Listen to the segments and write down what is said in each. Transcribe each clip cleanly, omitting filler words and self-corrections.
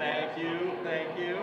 Thank you, thank you.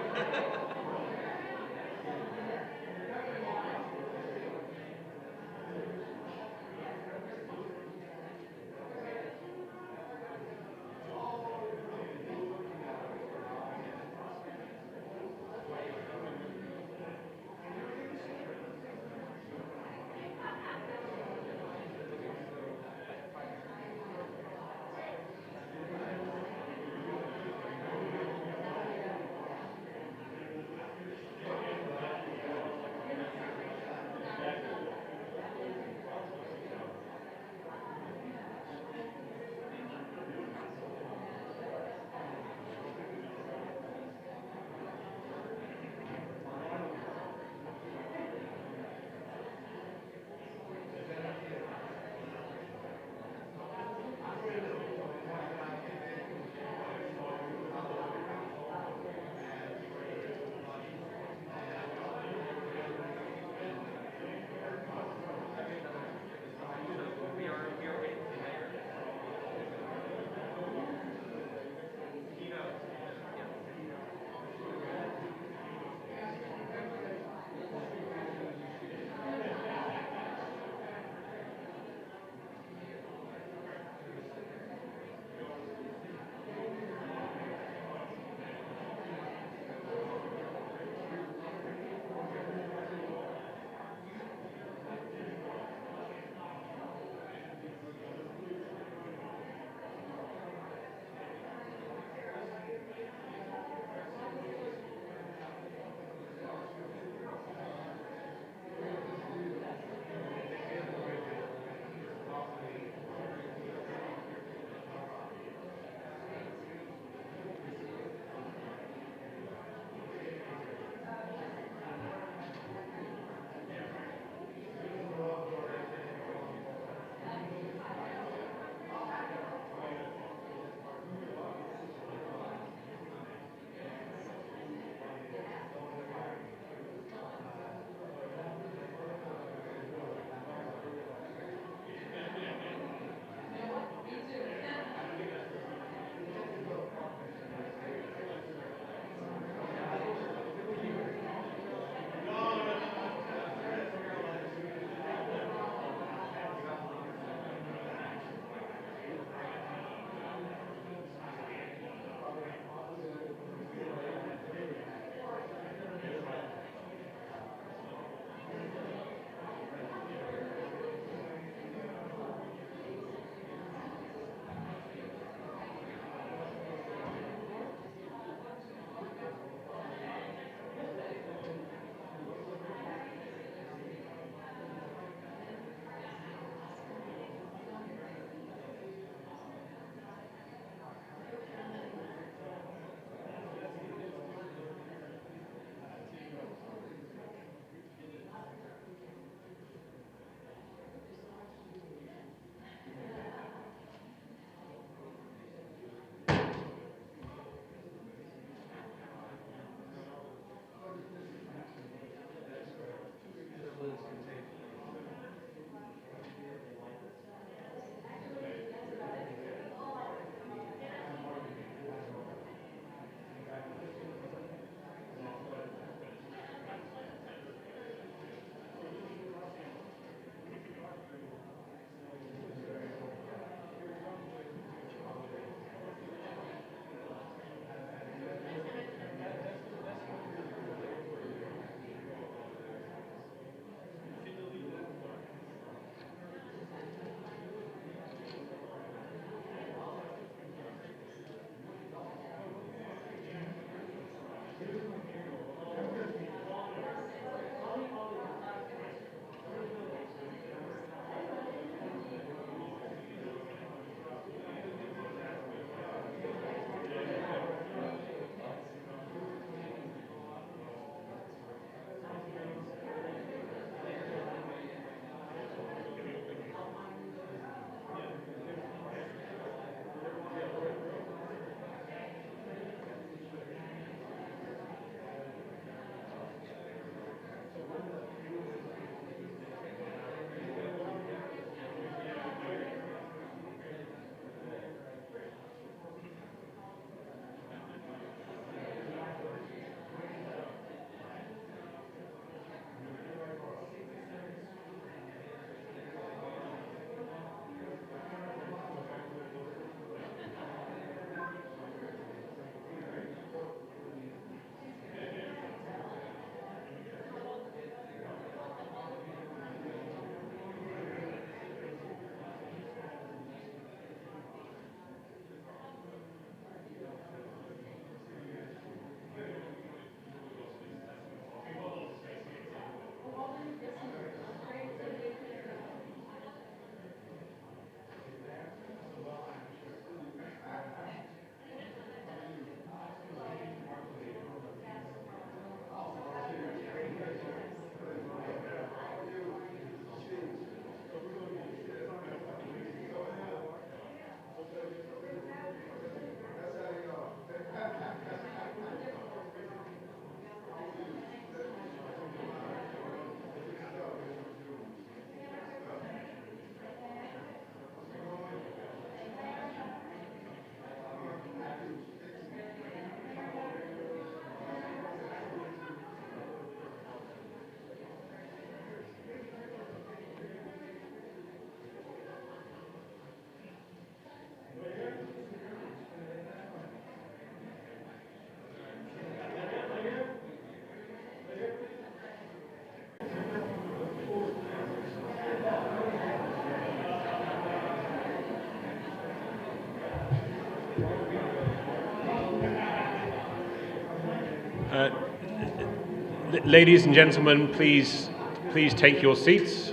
Ladies and gentlemen, please take your seats.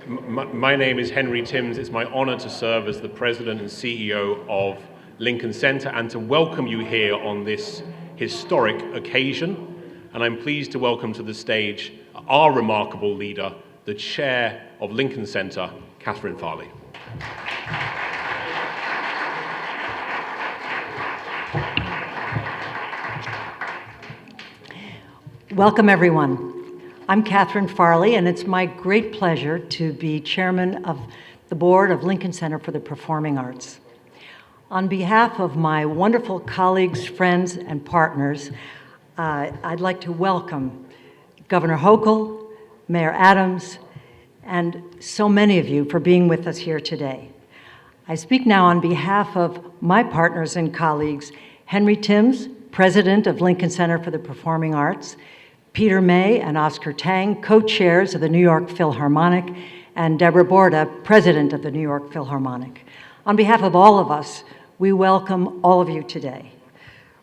My name is Henry Timms. It's my honor to serve as the President and CEO of Lincoln Center and to welcome you here on this historic occasion. And I'm pleased to welcome to the stage our remarkable leader, the Chair of Lincoln Center, Catherine Farley. Welcome, everyone. I'm Catherine Farley, and it's my great pleasure to be chairman of the board of Lincoln Center for the Performing Arts. On behalf of my wonderful colleagues, friends, and partners, I'd like to welcome Governor Hochul, Mayor Adams, and so many of you for being with us here today. I speak now on behalf of my partners and colleagues, Henry Timms, President of Lincoln Center for the Performing Arts, Peter May and Oscar Tang, co-chairs of the New York Philharmonic, and Deborah Borda, President of the New York Philharmonic. On behalf of all of us, we welcome all of you today.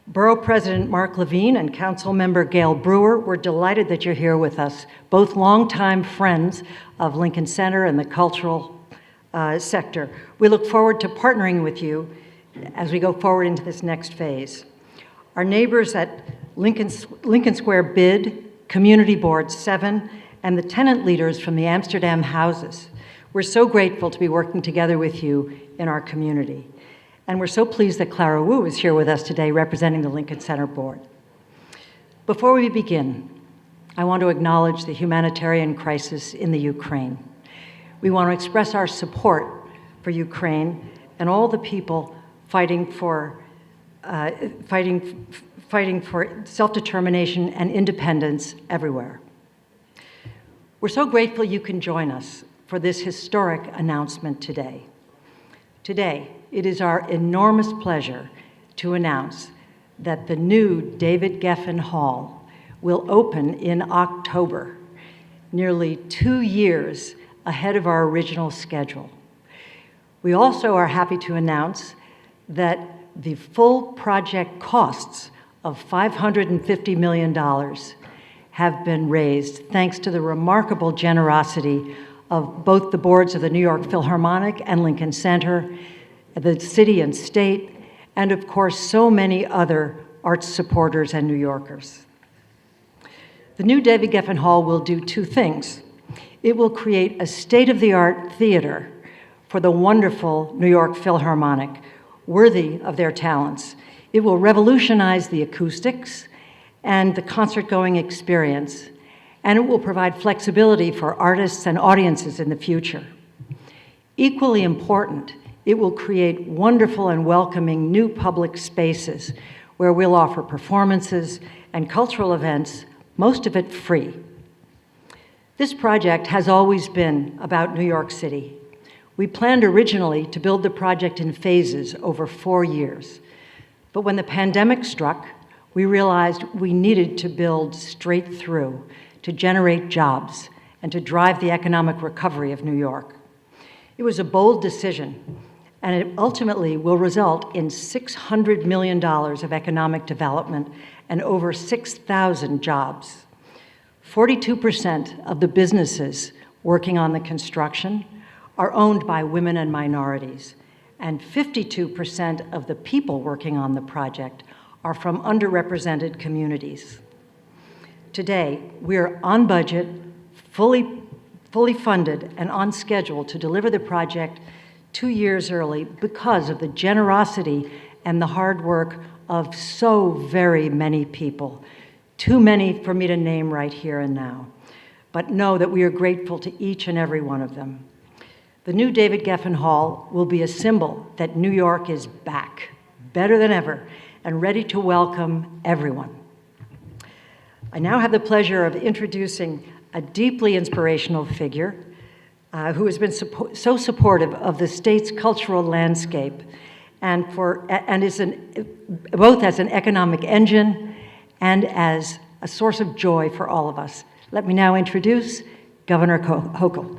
Borough President Mark Levine and Council Member Gail Brewer, we're delighted that you're here with us, both longtime friends of Lincoln Center and the cultural sector. We look forward to partnering with you as we go forward into this next phase. Our neighbors at Lincoln Square BID, Community Board 7, and the tenant leaders from the Amsterdam houses. We're so grateful to be working together with you in our community. And we're so pleased that Clara Wu is here with us today representing the Lincoln Center Board. Before we begin, I want to acknowledge the humanitarian crisis in the Ukraine. We want to express our support for Ukraine and all the people fighting for self-determination and independence everywhere. We're so grateful you can join us for this historic announcement today. Today, it is our enormous pleasure to announce that the new David Geffen Hall will open in October, nearly 2 years ahead of our original schedule. We also are happy to announce that the full project costs of $550 million have been raised thanks to the remarkable generosity of both the boards of the New York Philharmonic and Lincoln Center, the city and state, and of course so many other arts supporters and New Yorkers. The new David Geffen Hall will do two things. It will create a state-of-the-art theater for the wonderful New York Philharmonic, worthy of their talents. It will revolutionize the acoustics and the concert-going experience, and it will provide flexibility for artists and audiences in the future. Equally important, it will create wonderful and welcoming new public spaces where we'll offer performances and cultural events, most of it free. This project has always been about New York City. We planned originally to build the project in phases over 4 years. But when the pandemic struck, we realized we needed to build straight through to generate jobs and to drive the economic recovery of New York. It was a bold decision, and it ultimately will result in $600 million of economic development and over 6,000 jobs. 42% of the businesses working on the construction are owned by women and minorities, and 52% of the people working on the project are from underrepresented communities. Today, we are on budget, fully funded, and on schedule to deliver the project 2 years early because of the generosity and the hard work of so very many people. Too many for me to name right here and now. But know that we are grateful to each and every one of them. The new David Geffen Hall will be a symbol that New York is back, better than ever, and ready to welcome everyone. I now have the pleasure of introducing a deeply inspirational figure who has been so supportive of the state's cultural landscape and is both as an economic engine and as a source of joy for all of us. Let me now introduce Governor Hochul.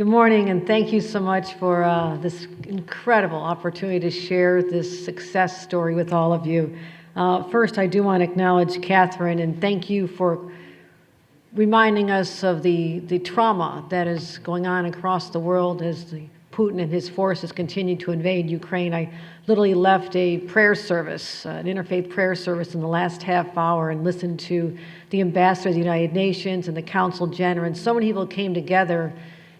Good morning, and thank you so much for this incredible opportunity to share this success story with all of you. First, I do want to acknowledge Catherine and thank you for reminding us of the trauma that is going on across the world as Putin and his forces continue to invade Ukraine. I literally left a prayer service, an interfaith prayer service in the last half hour and listened to the ambassador of the United Nations and the Council General, and so many people came together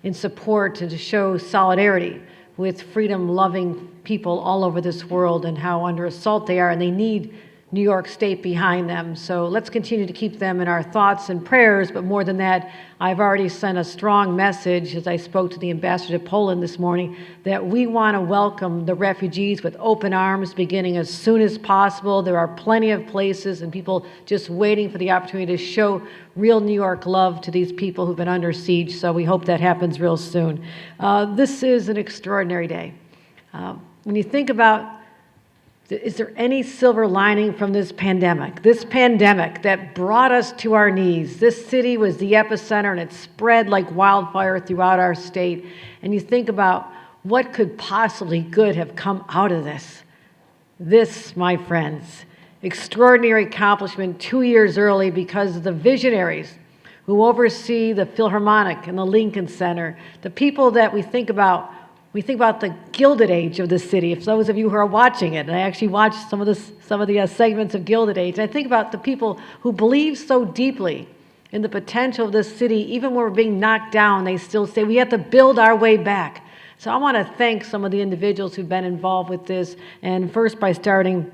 in support and to show solidarity with freedom-loving people all over this world and how under assault they are, and they need New York State behind them. So let's continue to keep them in our thoughts and prayers, but more than that, I've already sent a strong message as I spoke to the ambassador to Poland this morning that we want to welcome the refugees with open arms beginning as soon as possible. There are plenty of places and people just waiting for the opportunity to show real New York love to these people who've been under siege, so we hope that happens real soon. This is an extraordinary day. When you think about, is there any silver lining from this pandemic? This pandemic that brought us to our knees. This city was the epicenter and it spread like wildfire throughout our state. And you think about what could possibly good have come out of this. This, my friends, extraordinary accomplishment 2 years early because of the visionaries who oversee the Philharmonic and the Lincoln Center, the people that we think about the Gilded Age of the city. If those of you who are watching it, and I actually watched some of the segments of Gilded Age, and I think about the people who believe so deeply in the potential of this city, even when we're being knocked down, they still say we have to build our way back. So I want to thank some of the individuals who've been involved with this, and first by starting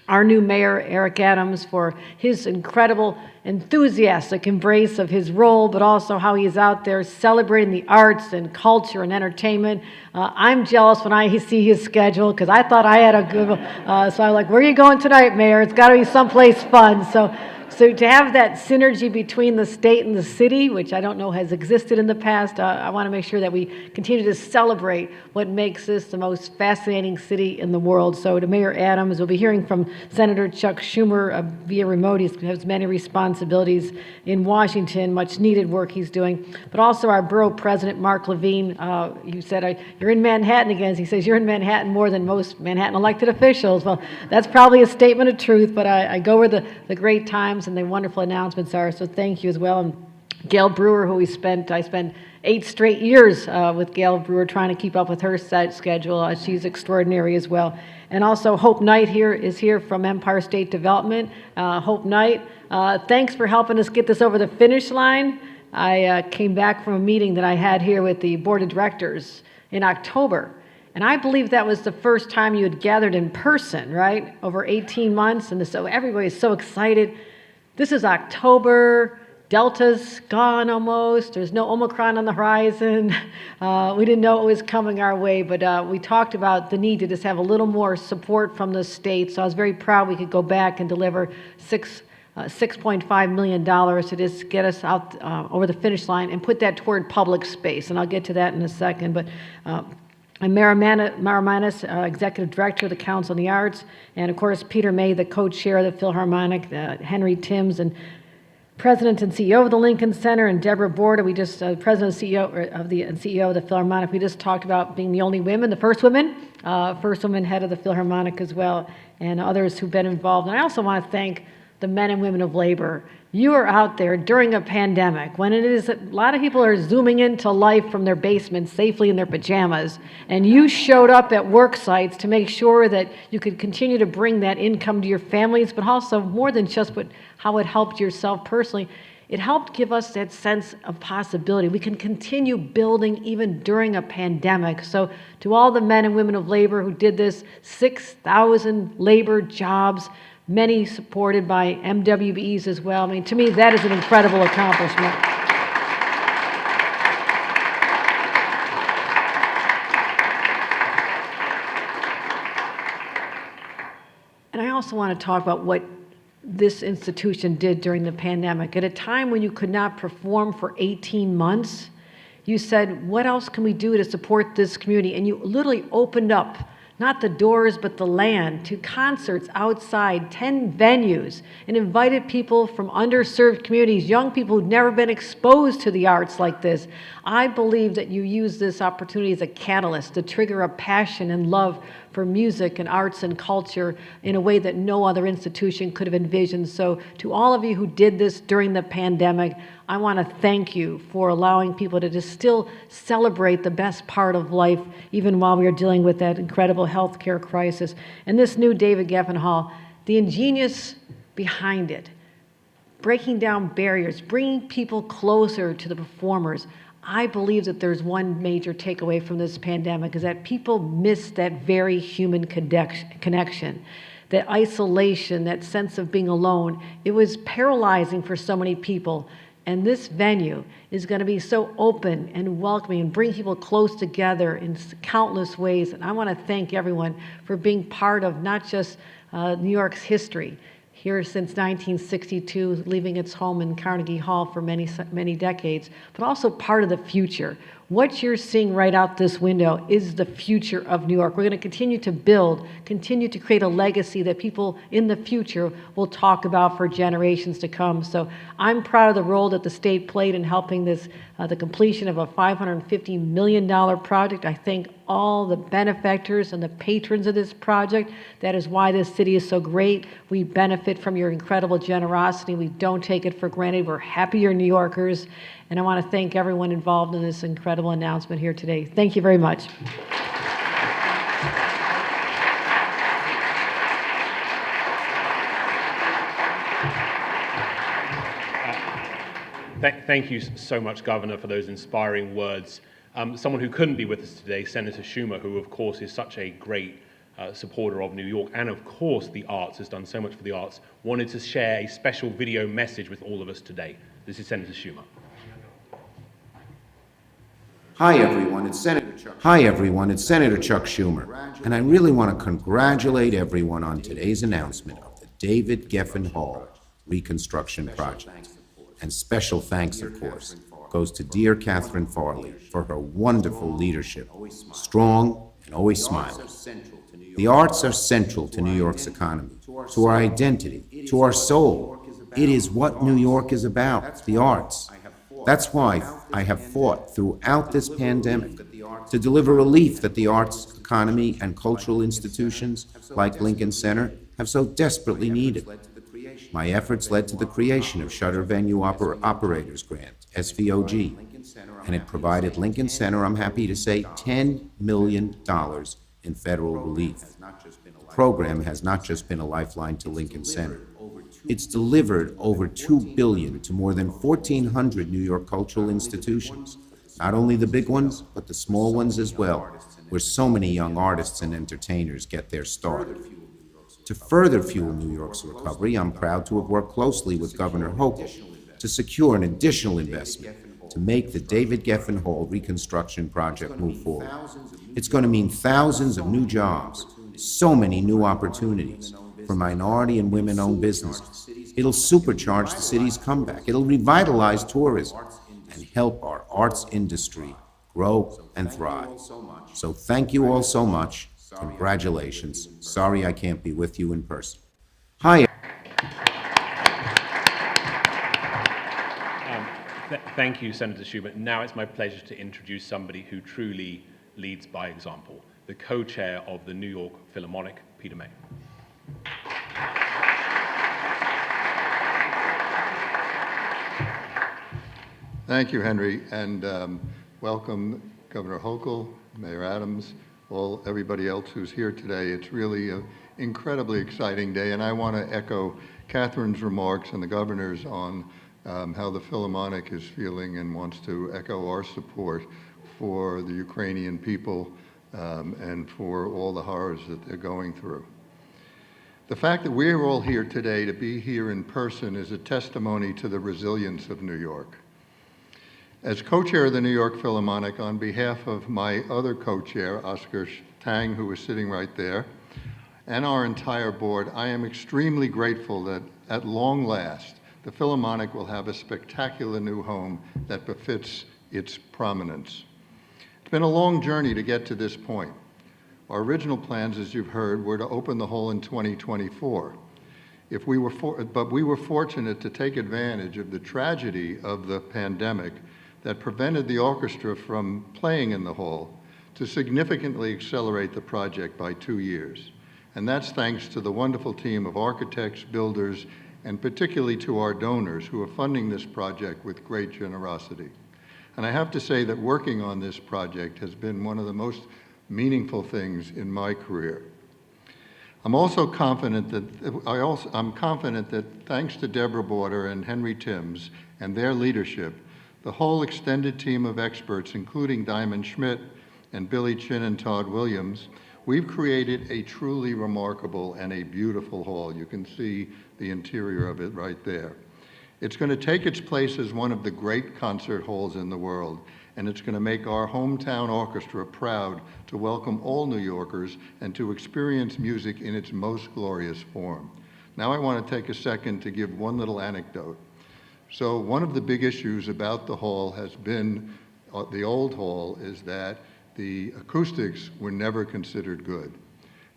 our new mayor, Eric Adams, for his incredible enthusiastic embrace of his role, but also how he is out there celebrating the arts and culture and entertainment. I'm jealous when I see his schedule because I thought I had a good one. So I'm like, where are you going tonight, Mayor? It's got to be someplace fun. So to have that synergy between the state and the city, which I don't know has existed in the past, I want to make sure that we continue to celebrate what makes this the most fascinating city in the world. So to Mayor Adams, we'll be hearing from Senator Chuck Schumer via remote. He has many responsibilities in Washington, much needed work he's doing. But also our borough president, Mark Levine, you said, you're in Manhattan again. He says, you're in Manhattan more than most Manhattan elected officials. Well, that's probably a statement of truth, but I go where the great times and the wonderful announcements are, so thank you as well. And Gail Brewer, who I spent 8 straight years with Gail Brewer trying to keep up with her schedule. She's extraordinary as well. And also Hope Knight is here from Empire State Development. Hope Knight, thanks for helping us get this over the finish line. I came back from a meeting that I had here with the board of directors in October. And I believe that was the first time you had gathered in person, right? Over 18 months, and so everybody's so excited. This is October, Delta's gone almost, there's no Omicron on the horizon. We didn't know it was coming our way, but we talked about the need to just have a little more support from the state, so I was very proud we could go back and deliver $6.5 million to just get us out over the finish line and put that toward public space, and I'll get to that in a second. But I'm Mara Manis, Executive Director of the Council on the Arts, and of course Peter May, the co-chair of the Philharmonic, Henry Timms, and President and CEO of the Lincoln Center, and Deborah Borda, President and CEO of the Philharmonic. We just talked about being the only women, the first woman head of the Philharmonic as well, and others who've been involved. And I also want to thank the men and women of labor. You are out there during a pandemic when a lot of people are zooming into life from their basements safely in their pajamas, and you showed up at work sites to make sure that you could continue to bring that income to your families, but also more than just how it helped yourself personally. It helped give us that sense of possibility. We can continue building even during a pandemic. So to all the men and women of labor who did this, 6,000 labor jobs, many supported by MWBEs as well. I mean, to me, that is an incredible accomplishment. And I also want to talk about what this institution did during the pandemic. At a time when you could not perform for 18 months, you said, what else can we do to support this community? And you literally opened up not the doors, but the land, to concerts outside, 10 venues, and invited people from underserved communities, young people who'd never been exposed to the arts like this. I believe that you use this opportunity as a catalyst to trigger a passion and love for music and arts and culture in a way that no other institution could have envisioned. So to all of you who did this during the pandemic, I want to thank you for allowing people to just still celebrate the best part of life, even while we are dealing with that incredible healthcare crisis. And this new David Geffen Hall, the ingenious behind it, breaking down barriers, bringing people closer to the performers. I believe that there's one major takeaway from this pandemic is that people miss that very human connection, that isolation, that sense of being alone. It was paralyzing for so many people. And this venue is going to be so open and welcoming and bring people close together in countless ways. And I want to thank everyone for being part of not just New York's history, here since 1962, leaving its home in Carnegie Hall for many decades, but also part of the future. What you're seeing right out this window is the future of New York. We're going to continue to build, continue to create a legacy that people in the future will talk about for generations to come. So I'm proud of the role that the state played in helping this, the completion of a $550 million project. I thank all the benefactors and the patrons of this project. That is why this city is so great. We benefit from your incredible generosity. We don't take it for granted. We're happier New Yorkers. And I want to thank everyone involved in this incredible announcement here today. Thank you very much. Thank you so much, Governor, for those inspiring words. Someone who couldn't be with us today, Senator Schumer, who of course is such a great supporter of New York and of course the arts, has done so much for the arts, wanted to share a special video message with all of us today. This is Senator Schumer. Hi everyone, it's Senator Chuck Schumer, and I really want to congratulate everyone on today's announcement of the David Geffen Hall reconstruction project. And special thanks, of course, goes to dear Catherine Farley for her wonderful leadership, strong and always smiling. The arts are central to New York's economy, to our identity, to our soul. It is what New York is about, the arts. That's why I have fought throughout this pandemic to deliver relief that the arts, economy, and cultural institutions like Lincoln Center have so desperately needed. My efforts led to the creation of Shutter Venue Operators Grant, SVOG, and it provided Lincoln Center, I'm happy to say, $10 million in federal relief. The program has not just been a lifeline to Lincoln Center. It's delivered over $2 billion to more than 1,400 New York cultural institutions, not only the big ones, but the small ones as well, where so many young artists and entertainers get their start. To further fuel New York's recovery, I'm proud to have worked closely with Governor Hochul to secure an additional investment to make the David Geffen Hall reconstruction project move forward. It's going to mean thousands of new jobs, so many new opportunities for minority and women-owned businesses. It'll supercharge the city's comeback. It'll revitalize tourism and help our arts industry grow and thrive. So thank you all so much. Congratulations. Sorry I can't be with you in person. Hi. Thank you, Senator Schumer. Now it's my pleasure to introduce somebody who truly leads by example, the co-chair of the New York Philharmonic, Peter May. Thank you, Henry, and welcome Governor Hochul, Mayor Adams, everybody else who's here today. It's really an incredibly exciting day, and I want to echo Catherine's remarks and the governor's on how the Philharmonic is feeling and wants to echo our support for the Ukrainian people and for all the horrors that they're going through. The fact that we're all here today to be here in person is a testimony to the resilience of New York. As co-chair of the New York Philharmonic, on behalf of my other co-chair, Oscar Tang, who is sitting right there, and our entire board, I am extremely grateful that at long last, the Philharmonic will have a spectacular new home that befits its prominence. It's been a long journey to get to this point. Our original plans, as you've heard, were to open the hall in 2024. But we were fortunate to take advantage of the tragedy of the pandemic that prevented the orchestra from playing in the hall to significantly accelerate the project by 2 years. And that's thanks to the wonderful team of architects, builders, and particularly to our donors who are funding this project with great generosity. And I have to say that working on this project has been one of the most meaningful things in my career. I'm confident that thanks to Deborah Border and Henry Timms and their leadership, the whole extended team of experts, including Diamond Schmitt and Billie, Tsien, and Todd Williams, we've created a truly remarkable and a beautiful hall. You can see the interior of it right there. It's going to take its place as one of the great concert halls in the world, and it's going to make our hometown orchestra proud to welcome all New Yorkers and to experience music in its most glorious form. Now I want to take a second to give one little anecdote. So one of the big issues about the hall has been, the old hall, is that the acoustics were never considered good.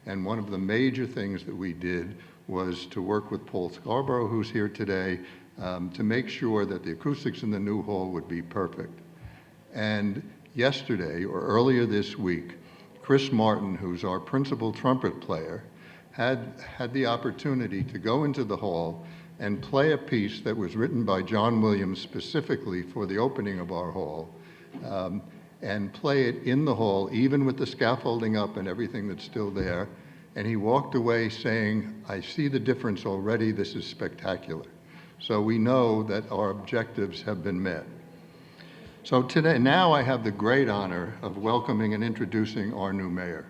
And one of the major things that we did was to work with Paul Scarborough, who's here today, to make sure that the acoustics in the new hall would be perfect. And yesterday, or earlier this week, Chris Martin, who's our principal trumpet player, had the opportunity to go into the hall and play a piece that was written by John Williams specifically for the opening of our hall, and play it in the hall, even with the scaffolding up and everything that's still there. And he walked away saying, "I see the difference already, this is spectacular." So we know that our objectives have been met. So now I have the great honor of welcoming and introducing our new mayor.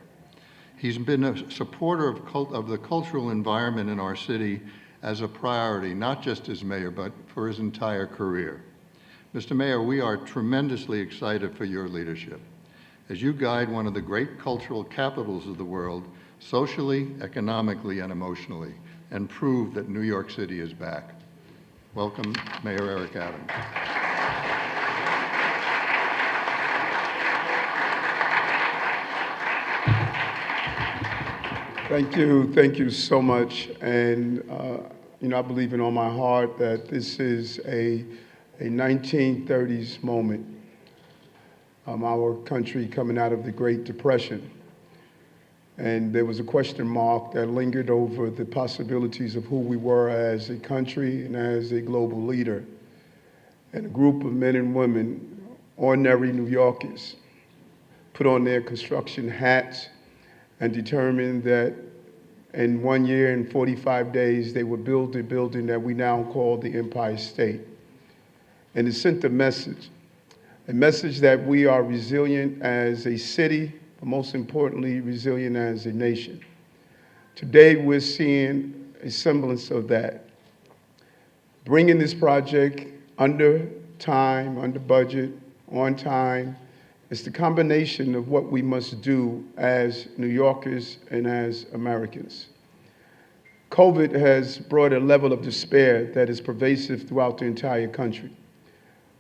He's been a supporter of the cultural environment in our city as a priority, not just as mayor, but for his entire career. Mr. Mayor, we are tremendously excited for your leadership as you guide one of the great cultural capitals of the world, socially, economically, and emotionally, and prove that New York City is back. Welcome, Mayor Eric Adams. Thank you so much. And, I believe in all my heart that this is a 1930s moment. Our country coming out of the Great Depression. And there was a question mark that lingered over the possibilities of who we were as a country and as a global leader. And a group of men and women, ordinary New Yorkers, put on their construction hats and determined that in 1 year and 45 days, they would build the building that we now call the Empire State. And it sent a message that we are resilient as a city, but most importantly, resilient as a nation. Today, we're seeing a semblance of that. Bringing this project under time, under budget, on time, it's the combination of what we must do as New Yorkers and as Americans. COVID has brought a level of despair that is pervasive throughout the entire country.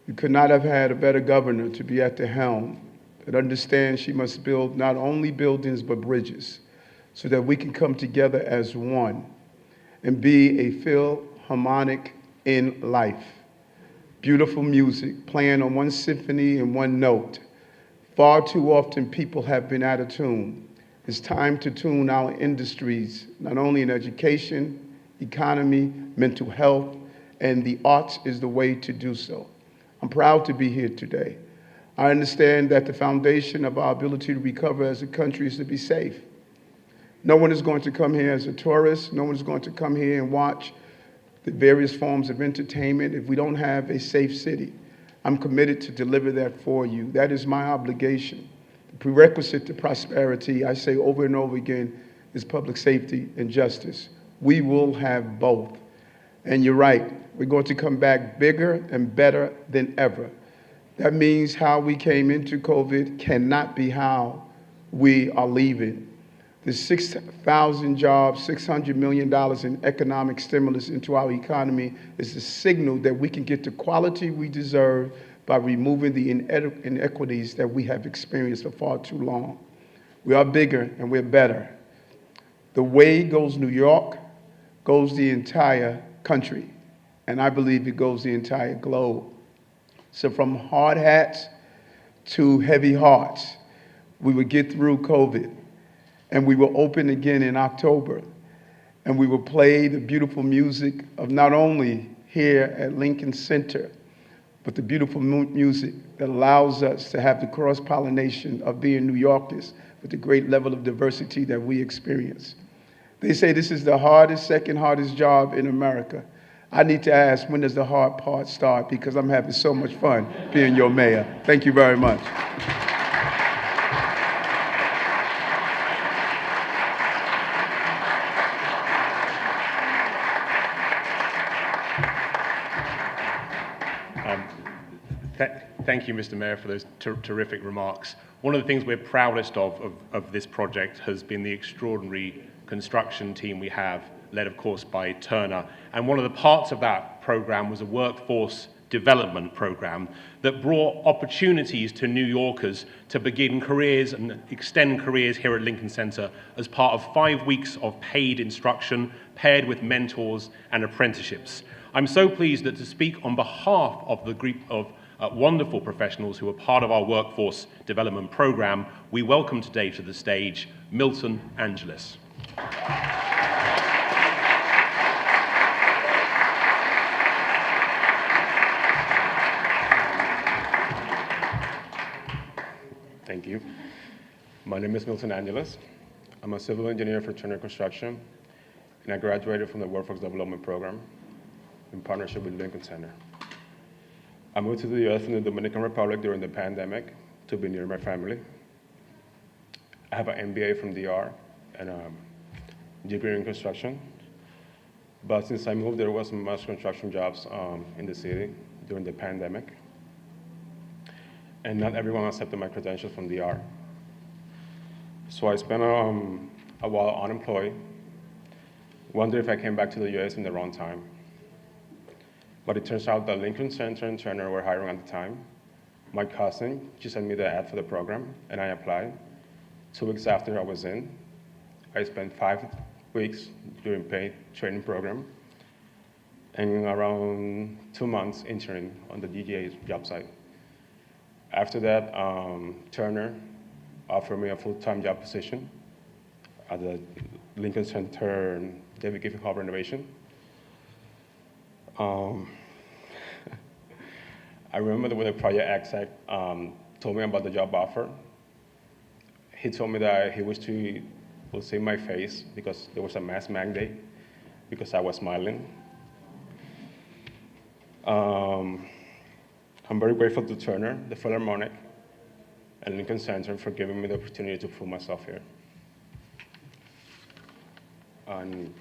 We could not have had a better governor to be at the helm that understands she must build not only buildings but bridges so that we can come together as one and be a Philharmonic in life. Beautiful music playing on one symphony and one note. Far too often people have been out of tune. It's time to tune our industries, not only in education, economy, mental health, and the arts is the way to do so. I'm proud to be here today. I understand that the foundation of our ability to recover as a country is to be safe. No one is going to come here as a tourist. No one is going to come here and watch the various forms of entertainment if we don't have a safe city. I'm committed to deliver that for you. That is my obligation. The prerequisite to prosperity, I say over and over again, is public safety and justice. We will have both. And you're right, we're going to come back bigger and better than ever. That means how we came into COVID cannot be how we are leaving. The 6,000 jobs, $600 million in economic stimulus into our economy is a signal that we can get the quality we deserve by removing the inequities that we have experienced for far too long. We are bigger and we're better. The way goes New York, goes the entire country, and I believe it goes the entire globe. So from hard hats to heavy hearts, we would get through COVID, and we will open again in October, and we will play the beautiful music of not only here at Lincoln Center, but the beautiful music that allows us to have the cross-pollination of being New Yorkers with the great level of diversity that we experience. They say this is the hardest, second hardest job in America. I need to ask, when does the hard part start? Because I'm having so much fun being your mayor. Thank you very much. Thank you, Mr. Mayor, for those terrific remarks. One of the things we're proudest of this project has been the extraordinary construction team we have, led, of course, by Turner. And one of the parts of that program was a workforce development program that brought opportunities to New Yorkers to begin careers and extend careers here at Lincoln Center as part of 5 weeks of paid instruction paired with mentors and apprenticeships. I'm so pleased that to speak on behalf of the group of wonderful professionals who are part of our workforce development program, we welcome today to the stage Milton Angeles. Thank you. My name is Milton Angeles. I'm a civil engineer for Turner Construction, and I graduated from the Workforce Development Program in partnership with Lincoln Center. I moved to the U.S. from the Dominican Republic during the pandemic to be near my family. I have an MBA from DR and a degree in construction. But since I moved, there wasn't much construction jobs in the city during the pandemic. And not everyone accepted my credentials from DR. So I spent a while unemployed, wondering if I came back to the U.S. in the wrong time. But it turns out that Lincoln Center and Turner were hiring at the time. My cousin, she sent me the ad for the program, and I applied. 2 weeks after I was in, I spent 5 weeks during paid training program, and around 2 months interning on the DGA's job site. After that, Turner offered me a full-time job position at the Lincoln Center David Geffen Hall renovation. I remember that when the project exec told me about the job offer, he told me that he wished he would see my face because there was a mask mandate because I was smiling. I'm very grateful to Turner, the Philharmonic, and Lincoln Center for giving me the opportunity to prove myself here. And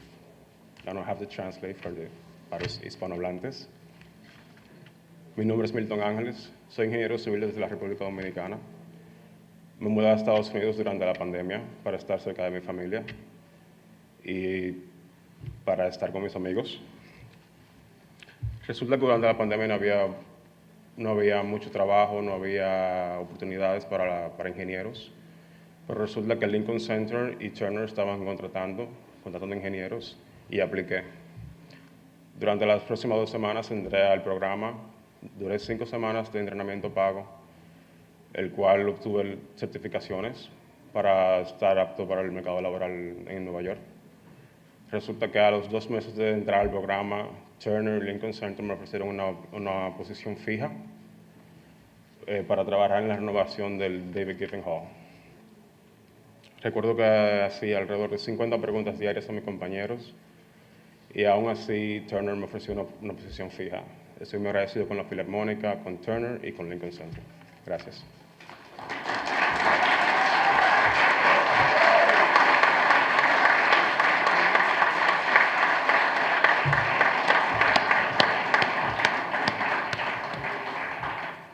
I don't have to translate para los hispanohablantes. Mi nombre es Milton Ángeles, soy ingeniero civil desde la República Dominicana. Me mudé a Estados Unidos durante la pandemia para estar cerca de mi familia y para estar con mis amigos. Resulta que durante la pandemia no había mucho trabajo, no había oportunidades para ingenieros, pero resulta que Lincoln Center y Turner estaban contratando ingenieros y apliqué. Durante las próximas 2 semanas entré al programa, duré 5 semanas de entrenamiento pago, el cual obtuve certificaciones para estar apto para el mercado laboral en Nueva York. Resulta que a los 2 meses de entrar al programa, Turner y Lincoln Center me ofrecieron una posición fija para trabajar en la renovación del David Geffen Hall. Recuerdo que hacía alrededor de 50 preguntas diarias a mis compañeros y aún así Turner me ofreció una posición fija. Estoy muy agradecido con la Filarmónica, con Turner y con Lincoln Center. Gracias.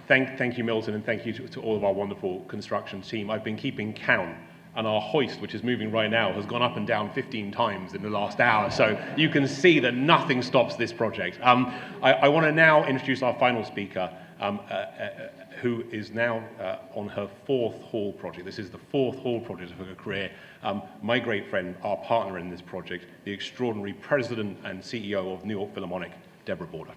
Thank you, Milton, and thank you to all of our wonderful construction team. I've been keeping count, and our hoist, which is moving right now, has gone up and down 15 times in the last hour, so you can see that nothing stops this project. I want to now introduce our final speaker, who is now on her fourth hall project. This is the fourth hall project of her career. My great friend, our partner in this project, the extraordinary president and CEO of New York Philharmonic, Deborah Border.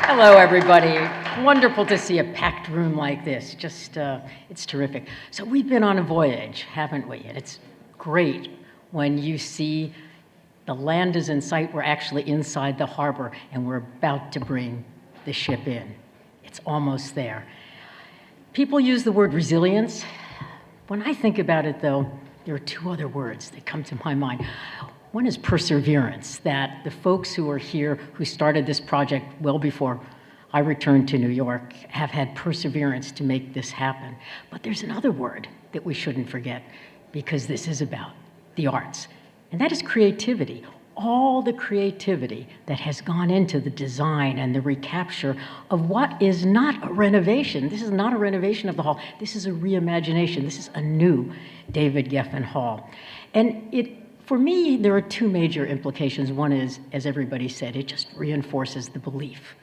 Hello, everybody. Wonderful to see a packed room like this. Just, it's terrific. So we've been on a voyage, haven't we? And it's great when you see the land is in sight. We're actually inside the harbor, and we're about to bring the ship in. It's almost there. People use the word resilience. When I think about it, though, there are two other words that come to my mind. One is perseverance, that the folks who are here, who started this project well before I returned to New York, have had perseverance to make this happen. But there's another word that we shouldn't forget, because this is about the arts, and that is creativity. All the creativity that has gone into the design and the recapture of what is not a renovation. This is not a renovation of the hall. This is a reimagination. This is a new David Geffen Hall. And for me, there are two major implications. One is, as everybody said, it just reinforces the belief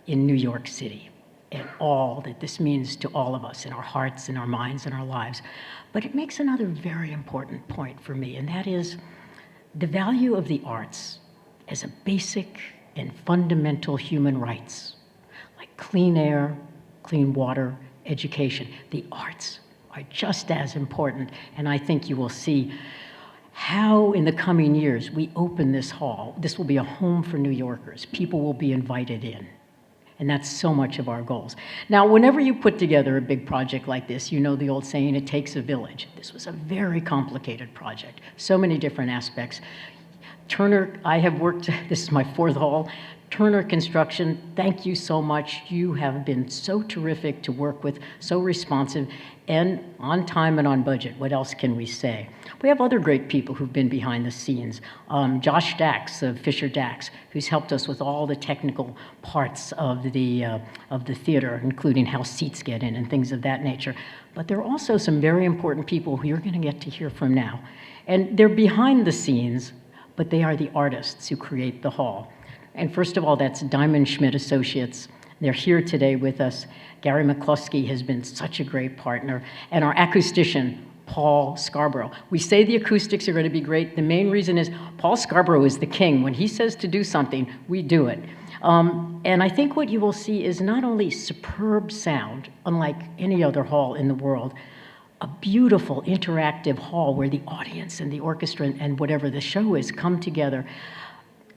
in New York City and all that this means to all of us in our hearts, in our minds, in our lives. But it makes another very important point for me, and that is the value of the arts as a basic and fundamental human rights, like clean air, clean water, education. The arts are just as important, and I think you will see how in the coming years we open this hall. This will be a home for New Yorkers. People will be invited in. And that's so much of our goals. Now, whenever you put together a big project like this, you know the old saying, it takes a village. This was a very complicated project, so many different aspects. Turner, I have worked, this is my fourth hall, Turner Construction, thank you so much. You have been so terrific to work with, so responsive, and on time and on budget. What else can we say? We have other great people who've been behind the scenes. Josh Dax of Fisher Dax, who's helped us with all the technical parts of the theater, including how seats get in and things of that nature. But there are also some very important people who you're going to get to hear from now. And they're behind the scenes, but they are the artists who create the hall. And first of all, that's Diamond Schmitt Associates. They're here today with us. Gary McCluskey has been such a great partner. And our acoustician, Paul Scarborough. We say the acoustics are going to be great. The main reason is Paul Scarborough is the king. When he says to do something, we do it. And I think what you will see is not only superb sound, unlike any other hall in the world, a beautiful interactive hall where the audience and the orchestra and whatever the show is come together,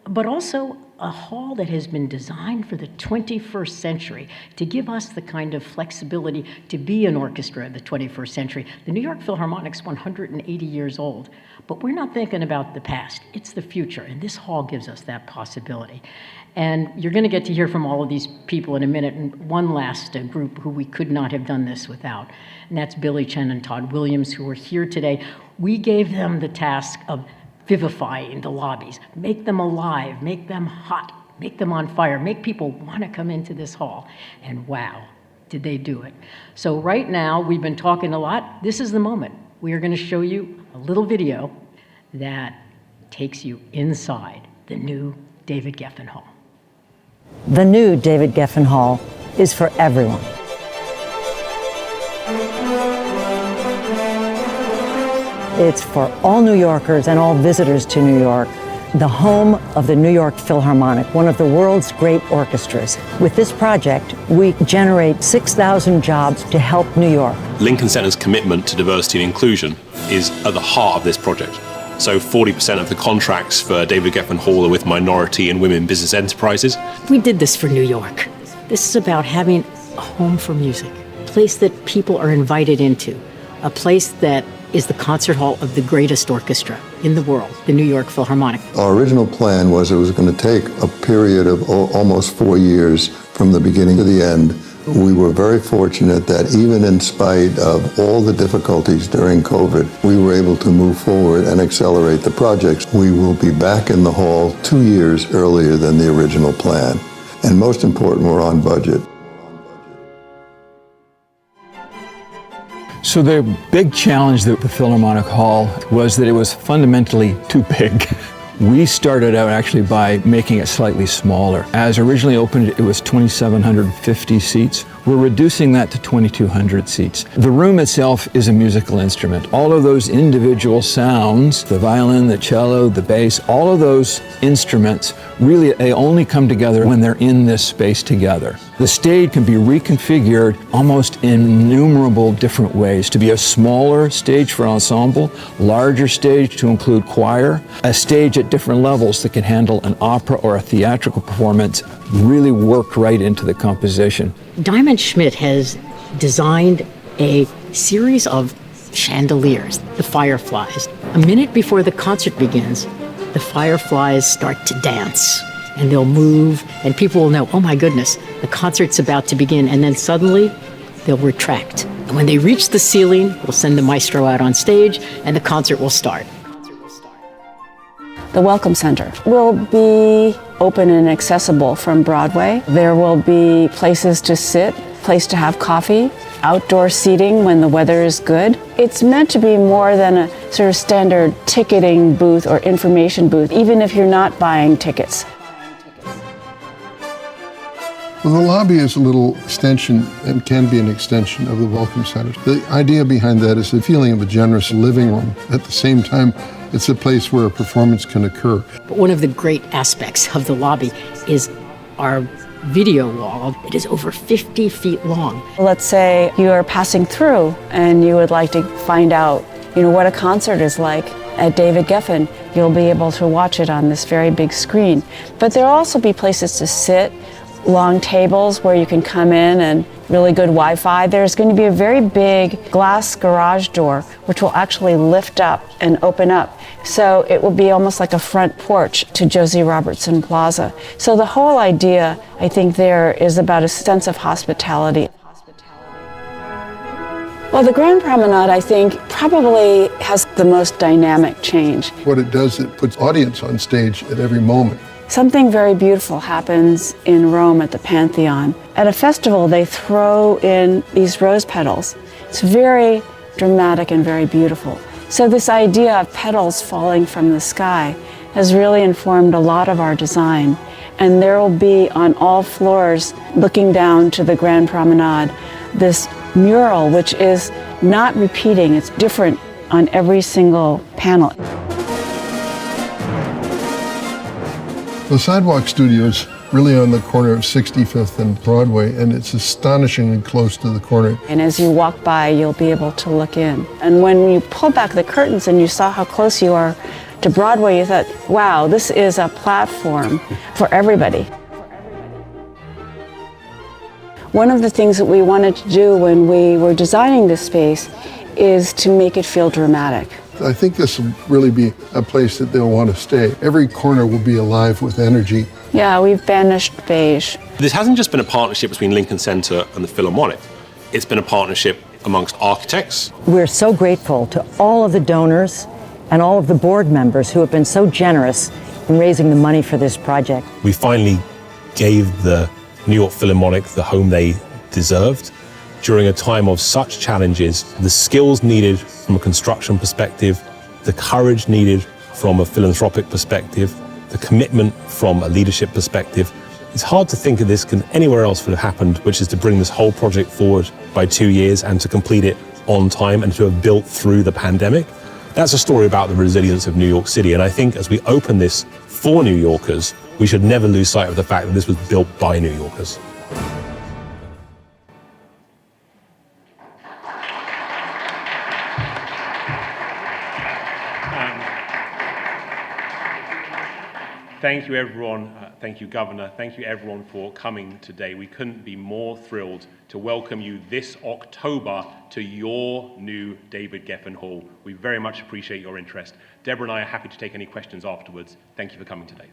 but also a hall that has been designed for the 21st century to give us the kind of flexibility to be an orchestra of the 21st century. The New York Philharmonic's 180 years old, but we're not thinking about the past. It's the future, and this hall gives us that possibility. And you're going to get to hear from all of these people in a minute, and one last group who we could not have done this without, and that's Billie, Tsien, and Todd Williams, who are here today. We gave them the task of vivifying the lobbies, make them alive, make them hot, make them on fire, make people want to come into this hall. And wow, did they do it. So right now, we've been talking a lot. This is the moment. We are going to show you a little video that takes you inside the new David Geffen Hall. The new David Geffen Hall is for everyone. It's for all New Yorkers and all visitors to New York, the home of the New York Philharmonic, one of the world's great orchestras. With this project, we generate 6,000 jobs to help New York. Lincoln Center's commitment to diversity and inclusion is at the heart of this project. So 40% of the contracts for David Geffen Hall are with minority and women business enterprises. We did this for New York. This is about having a home for music, a place that people are invited into, a place that is the concert hall of the greatest orchestra in the world, the New York Philharmonic. Our original plan was it was going to take a period of almost 4 years from the beginning to the end. We were very fortunate that even in spite of all the difficulties during COVID, we were able to move forward and accelerate the projects. We will be back in the hall 2 years earlier than the original plan. And most important, we're on budget. So the big challenge that the Philharmonic Hall was that it was fundamentally too big. We started out actually by making it slightly smaller. As originally opened, it was 2,750 seats. We're reducing that to 2,200 seats. The room itself is a musical instrument. All of those individual sounds, the violin, the cello, the bass, all of those instruments, really, they only come together when they're in this space together. The stage can be reconfigured almost in innumerable different ways to be a smaller stage for ensemble, larger stage to include choir, a stage at different levels that can handle an opera or a theatrical performance, really worked right into the composition. Diamond Schmitt has designed a series of chandeliers, the fireflies. A minute before the concert begins, the fireflies start to dance and they'll move and people will know, oh my goodness, the concert's about to begin. And then suddenly they'll retract. And when they reach the ceiling, we'll send the maestro out on stage and the concert will start. The Welcome Center will be open and accessible from Broadway. There will be places to sit, place to have coffee, outdoor seating when the weather is good. It's meant to be more than a sort of standard ticketing booth or information booth, even if you're not buying tickets. Well, the lobby is a little extension and can be an extension of the Welcome Center. The idea behind that is the feeling of a generous living room. At the same time, it's a place where a performance can occur. But one of the great aspects of the lobby is our video wall. It is over 50 feet long. Let's say you are passing through and you would like to find out, what a concert is like at David Geffen. You'll be able to watch it on this very big screen. But there'll also be places to sit, long tables where you can come in and really good Wi-Fi. There's going to be a very big glass garage door which will actually lift up and open up. So it will be almost like a front porch to Josie Robertson Plaza. So the whole idea, I think, there is about a sense of hospitality. Well, the Grand Promenade, I think, probably has the most dynamic change. What it does, it puts audience on stage at every moment. Something very beautiful happens in Rome at the Pantheon. At a festival, they throw in these rose petals. It's very dramatic and very beautiful. So this idea of petals falling from the sky has really informed a lot of our design. And there will be on all floors, looking down to the Grand Promenade, this mural, which is not repeating, it's different on every single panel. The Sidewalk Studio is really on the corner of 65th and Broadway, and it's astonishingly close to the corner. And as you walk by, you'll be able to look in. And when you pull back the curtains and you saw how close you are to Broadway, you thought, wow, this is a platform for everybody. One of the things that we wanted to do when we were designing this space is to make it feel dramatic. I think this will really be a place that they'll want to stay. Every corner will be alive with energy. Yeah, we've banished beige. This hasn't just been a partnership between Lincoln Center and the Philharmonic. It's been a partnership amongst architects. We're so grateful to all of the donors and all of the board members who have been so generous in raising the money for this project. We finally gave the New York Philharmonic the home they deserved. During a time of such challenges, the skills needed from a construction perspective, the courage needed from a philanthropic perspective, the commitment from a leadership perspective. It's hard to think of this anywhere else would have happened, which is to bring this whole project forward by 2 years and to complete it on time and to have built through the pandemic. That's a story about the resilience of New York City. And I think as we open this for New Yorkers, we should never lose sight of the fact that this was built by New Yorkers. Thank you, everyone. Thank you, Governor. Thank you, everyone, for coming today. We couldn't be more thrilled to welcome you this October to your new David Geffen Hall. We very much appreciate your interest. Deborah and I are happy to take any questions afterwards. Thank you for coming today.